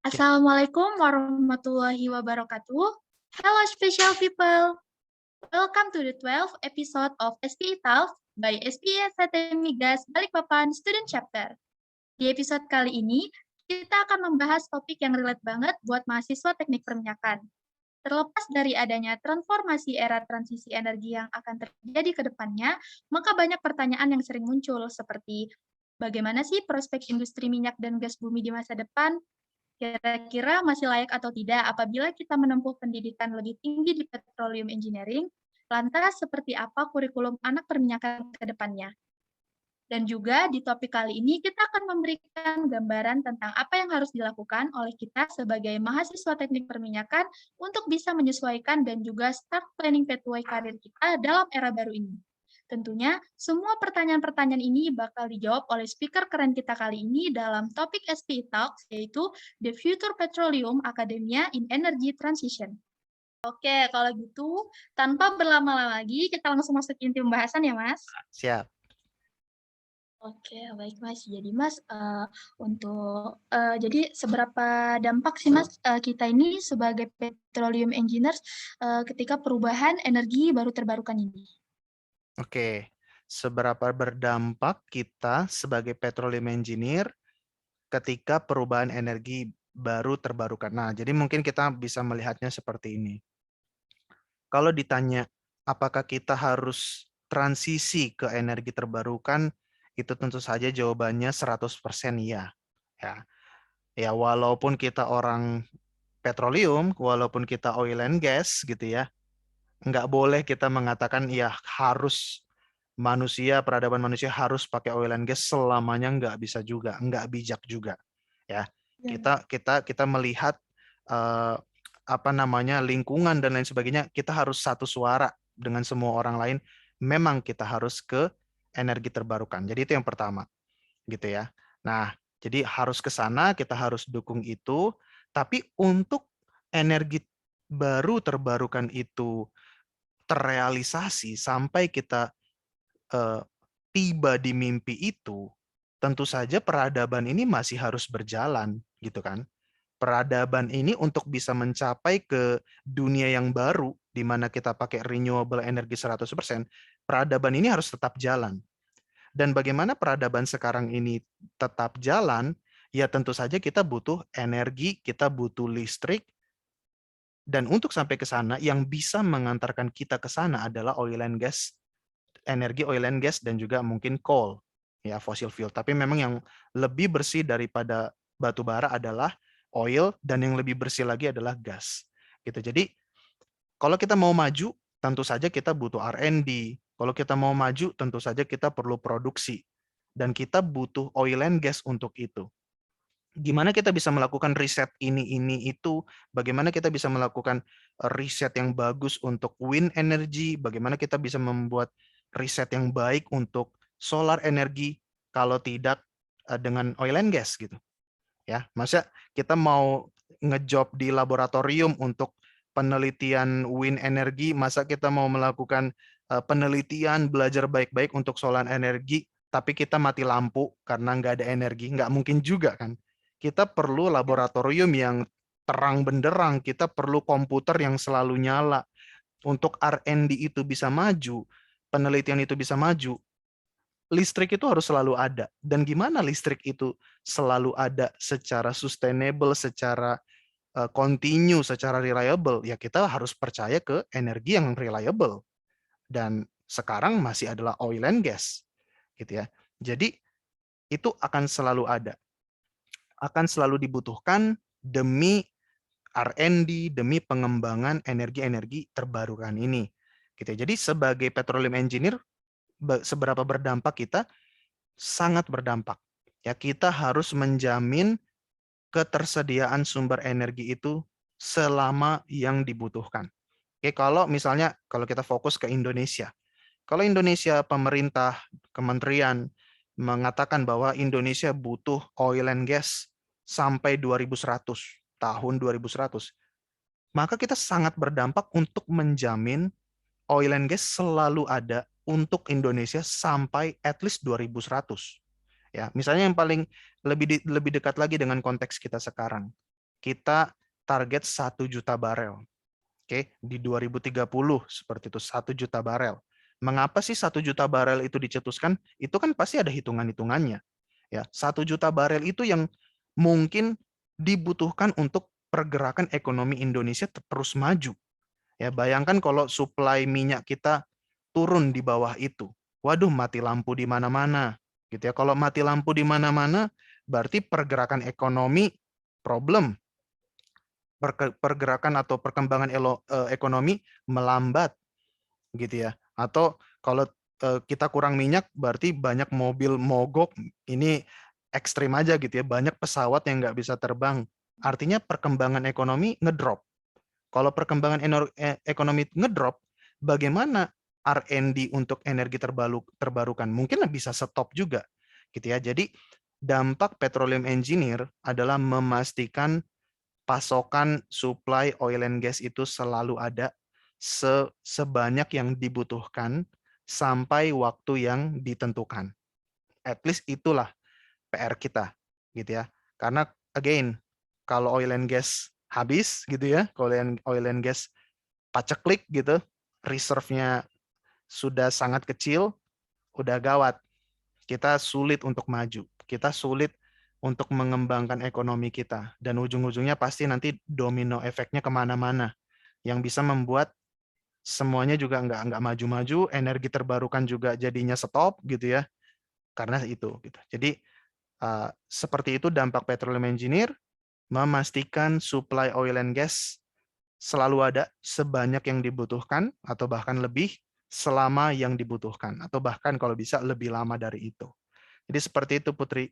Ya, Assalamualaikum warahmatullahi wabarakatuh. Hello special people. Welcome to the 12th episode of SPE Talks by SPE Academy Gas Balikpapan Student Chapter. Di episode kali ini, kita akan membahas topik yang relate banget buat mahasiswa teknik perminyakan. Terlepas dari adanya transformasi era transisi energi yang akan terjadi ke depannya, maka banyak pertanyaan yang sering muncul seperti bagaimana sih prospek industri minyak dan gas bumi di masa depan? Kira-kira masih layak atau tidak apabila kita menempuh pendidikan lebih tinggi di petroleum engineering? Lantas, seperti apa kurikulum anak perminyakan ke depannya? Dan juga di topik kali ini kita akan memberikan gambaran tentang apa yang harus dilakukan oleh kita sebagai mahasiswa teknik perminyakan untuk bisa menyesuaikan dan juga start planning pathway karir kita dalam era baru ini. Tentunya, semua pertanyaan-pertanyaan ini bakal dijawab oleh speaker keren kita kali ini dalam topik SPE Talks, yaitu The Future Petroleum Academia in Energy Transition. Oke, kalau gitu, tanpa berlama-lama lagi, kita langsung masuk inti pembahasan ya, Mas. siap. Oke, baik Mas. Jadi Mas, jadi seberapa dampak sih Mas, kita ini sebagai petroleum engineers, ketika perubahan energi baru terbarukan ini? Oke. Seberapa berdampak kita sebagai petroleum engineer ketika perubahan energi baru terbarukan? Nah, jadi mungkin kita bisa melihatnya seperti ini. Kalau ditanya apakah kita harus transisi ke energi terbarukan, itu tentu saja jawabannya 100% iya. Ya. Ya, walaupun kita orang petroleum, walaupun kita oil and gas gitu ya, nggak boleh kita mengatakan ya harus peradaban manusia harus pakai oil and gas selamanya, nggak bisa juga, nggak bijak juga ya. Ya. Kita melihat eh, apa namanya lingkungan dan lain sebagainya, kita harus satu suara dengan semua orang lain. Memang kita harus ke energi terbarukan. Jadi itu yang pertama, gitu ya. Nah, jadi harus ke sana, kita harus dukung itu. Tapi untuk energi baru terbarukan itu terrealisasi sampai kita eh, tiba di mimpi itu, tentu saja peradaban ini masih harus berjalan, gitu kan? Peradaban ini untuk bisa mencapai ke dunia yang baru, di mana kita pakai renewable energy 100%, peradaban ini harus tetap jalan. Dan bagaimana peradaban sekarang ini tetap jalan, ya tentu saja kita butuh energi, kita butuh listrik, dan untuk sampai ke sana, yang bisa mengantarkan kita ke sana adalah oil and gas, energi oil and gas, dan juga mungkin coal, ya fossil fuel. Tapi memang yang lebih bersih daripada batu bara adalah oil, dan yang lebih bersih lagi adalah gas. Gitu. Jadi kalau kita mau maju, tentu saja kita butuh R&D. Kalau kita mau maju, tentu saja kita perlu produksi. Dan kita butuh oil and gas untuk itu. Gimana kita bisa melakukan riset ini itu, bagaimana kita bisa melakukan riset yang bagus untuk wind energy, bagaimana kita bisa membuat riset yang baik untuk solar energy, kalau tidak dengan oil and gas gitu ya. Masa kita mau ngejob di laboratorium untuk penelitian wind energy, masa kita mau melakukan penelitian belajar baik-baik untuk solar energi, tapi kita mati lampu karena nggak ada energi? Nggak mungkin juga kan. Kita perlu laboratorium yang terang benderang, kita perlu komputer yang selalu nyala. Untuk R&D itu bisa maju, penelitian itu bisa maju, listrik itu harus selalu ada. Dan gimana listrik itu selalu ada secara sustainable, secara continue, secara reliable? Ya kita harus percaya ke energi yang reliable. Dan sekarang masih adalah oil and gas, gitu ya. Jadi itu akan selalu ada, akan selalu dibutuhkan demi R&D, demi pengembangan energi-energi terbarukan ini. Gitu ya. Jadi sebagai petroleum engineer, seberapa berdampak kita? Sangat berdampak. Ya, kita harus menjamin ketersediaan sumber energi itu selama yang dibutuhkan. Oke, kalau misalnya kalau kita fokus ke Indonesia. Kalau Indonesia, pemerintah, kementerian mengatakan bahwa Indonesia butuh oil and gas sampai 2100, tahun 2100, maka kita sangat berdampak untuk menjamin oil and gas selalu ada untuk Indonesia sampai at least 2100. Ya, misalnya yang paling lebih dekat lagi dengan konteks kita sekarang. kita target 1 juta barel. Oke, di 2030 seperti itu 1 juta barel. Mengapa sih 1 juta barel itu dicetuskan? Itu kan pasti ada hitungan-hitungannya. Ya, 1 juta barel itu yang mungkin dibutuhkan untuk pergerakan ekonomi Indonesia terus maju. Ya, bayangkan kalau suplai minyak kita turun di bawah itu. Waduh, mati lampu di mana-mana. Gitu ya. Kalau mati lampu di mana-mana, berarti pergerakan ekonomi problem. Pergerakan atau perkembangan ekonomi melambat gitu ya. Atau kalau kita kurang minyak berarti banyak mobil mogok, ini ekstrim aja gitu ya, banyak pesawat yang nggak bisa terbang. Artinya perkembangan ekonomi ngedrop. Kalau perkembangan ekonomi ngedrop, bagaimana R&D untuk energi terbarukan? Mungkin bisa stop juga gitu ya. Jadi dampak petroleum engineer adalah memastikan pasokan supply oil and gas itu selalu ada sebanyak yang dibutuhkan sampai waktu yang ditentukan. At least itulah PR kita, gitu ya. Karena again, kalau oil and gas habis, gitu ya, kalau oil and gas paceklik gitu, reserve-nya sudah sangat kecil, udah gawat. Kita sulit untuk maju. Kita sulit untuk mengembangkan ekonomi kita. Dan ujung-ujungnya pasti nanti domino efeknya kemana-mana. Yang bisa membuat semuanya juga nggak maju-maju, energi terbarukan juga jadinya stop gitu ya. Karena itu. Gitu. Jadi seperti itu dampak petroleum engineer, memastikan supply oil and gas selalu ada sebanyak yang dibutuhkan atau bahkan lebih selama yang dibutuhkan atau bahkan kalau bisa lebih lama dari itu. Jadi seperti itu Putri.